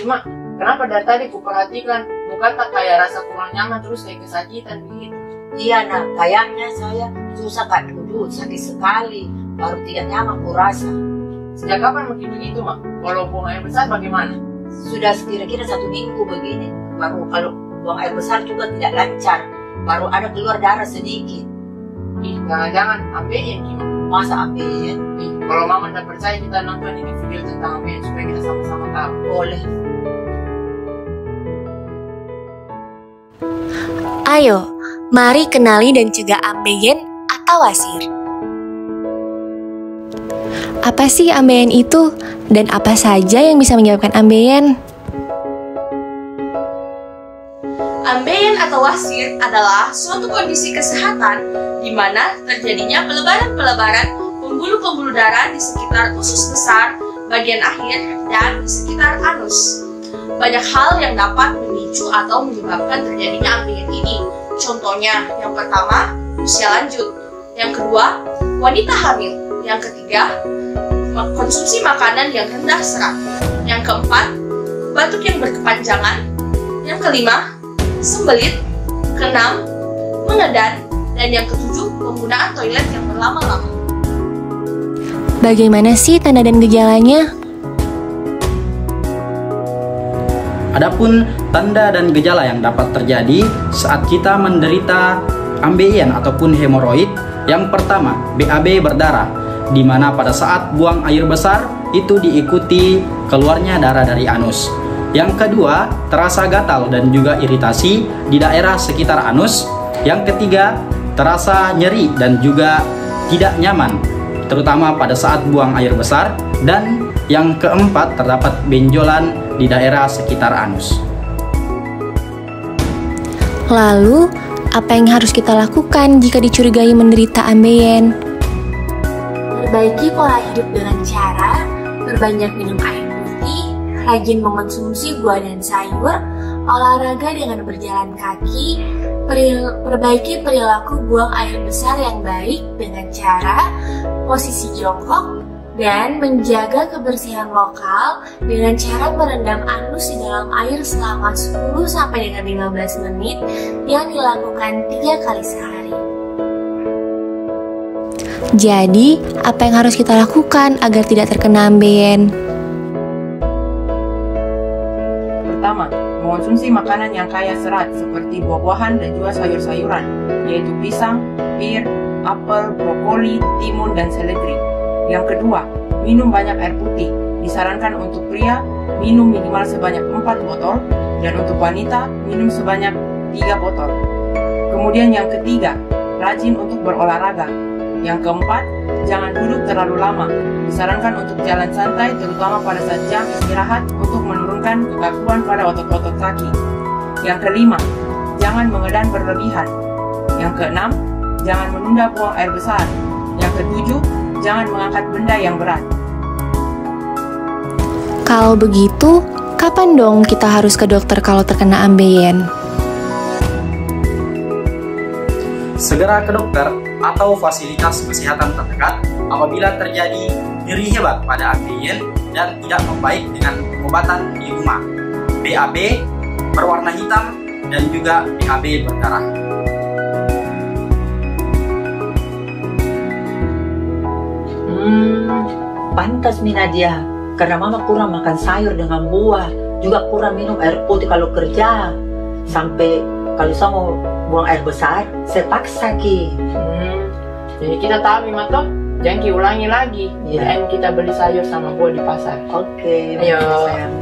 Cuma, kenapa dari tadi kuperhatikan muka tak kayak rasa kurang nyaman terus kayak kesakitan begitu? Iya nak, kayaknya saya susah Kak duduk, sakit sekali, baru tidak nyaman kurasa. Sejak kapan begitu Mak? Kalau buang air besar bagaimana? Sudah kira-kira 1 minggu begini, baru kalau buang air besar juga tidak lancar, baru ada keluar darah sedikit. Ih, jangan-jangan ambeien gimana? Masa ambeien? Ih, kalau Mama tidak percaya kita nonton ini video tentang ambeien supaya kita sama-sama tahu. Boleh. Ayo, mari kenali dan cegah ambeien atau wasir. Apa sih ambeien itu? Dan apa saja yang bisa menyebabkan ambeien? Ambeien atau wasir adalah suatu kondisi kesehatan di mana terjadinya pelebaran-pelebaran pembuluh-pembuluh darah di sekitar usus besar, bagian akhir, dan di sekitar anus. Banyak hal yang dapat memicu atau menyebabkan terjadinya ambeien ini. Contohnya, yang pertama, usia lanjut. Yang kedua, wanita hamil. Yang ketiga, konsumsi makanan yang rendah serat. Yang keempat, batuk yang berkepanjangan. Yang kelima, sembelit. Keenam, mengedan. Dan yang ketujuh, penggunaan toilet yang berlama-lama. Bagaimana sih tanda dan gejalanya? Adapun tanda dan gejala yang dapat terjadi saat kita menderita ambeien ataupun hemoroid, yang pertama, BAB berdarah, di mana pada saat buang air besar itu diikuti keluarnya darah dari anus. Yang kedua, terasa gatal dan juga iritasi di daerah sekitar anus. Yang ketiga, terasa nyeri dan juga tidak nyaman, terutama pada saat buang air besar. Dan yang keempat, terdapat benjolan di daerah sekitar anus. Lalu, apa yang harus kita lakukan jika dicurigai menderita ambeien? Perbaiki pola hidup dengan cara berbanyak minum air putih, rajin mengonsumsi buah dan sayur, olahraga dengan berjalan kaki, perbaiki perilaku buang air besar yang baik dengan cara posisi jongkok, dan menjaga kebersihan lokal dengan cara merendam anus di dalam air selama 10 sampai dengan 15 menit yang dilakukan 3 kali sehari. Jadi, apa yang harus kita lakukan agar tidak terkena ambeien? Pertama, mengonsumsi makanan yang kaya serat seperti buah-buahan dan juga sayur-sayuran, yaitu pisang, pir, apel, brokoli, timun, dan seledri. Yang kedua, minum banyak air putih. Disarankan untuk pria, minum minimal sebanyak 4 botol, dan untuk wanita, minum sebanyak 3 botol. Kemudian yang ketiga, rajin untuk berolahraga. Yang keempat, jangan duduk terlalu lama. Disarankan untuk jalan santai, terutama pada saat jam istirahat untuk menurunkan kekakuan pada otot-otot kaki. Yang kelima, jangan mengedan berlebihan. Yang keenam, jangan menunda buang air besar. Yang ketujuh, jangan mengangkat benda yang berat. Kalau begitu, kapan dong kita harus ke dokter kalau terkena ambeien? Segera ke dokter atau fasilitas kesehatan terdekat apabila terjadi nyeri hebat pada ambeien dan tidak membaik dengan pengobatan di rumah. BAB berwarna hitam dan juga BAB berdarah. Pantas Nadia, karena mama kurang makan sayur dengan buah, juga kurang minum air putih kalau kerja. Sampai kalau saya mau buang air besar, saya paksa Ki. Jadi kita tahu Mato, jangan ulangi lagi. Dan kita beli sayur sama buah di pasar. Oke, ayo. sayang.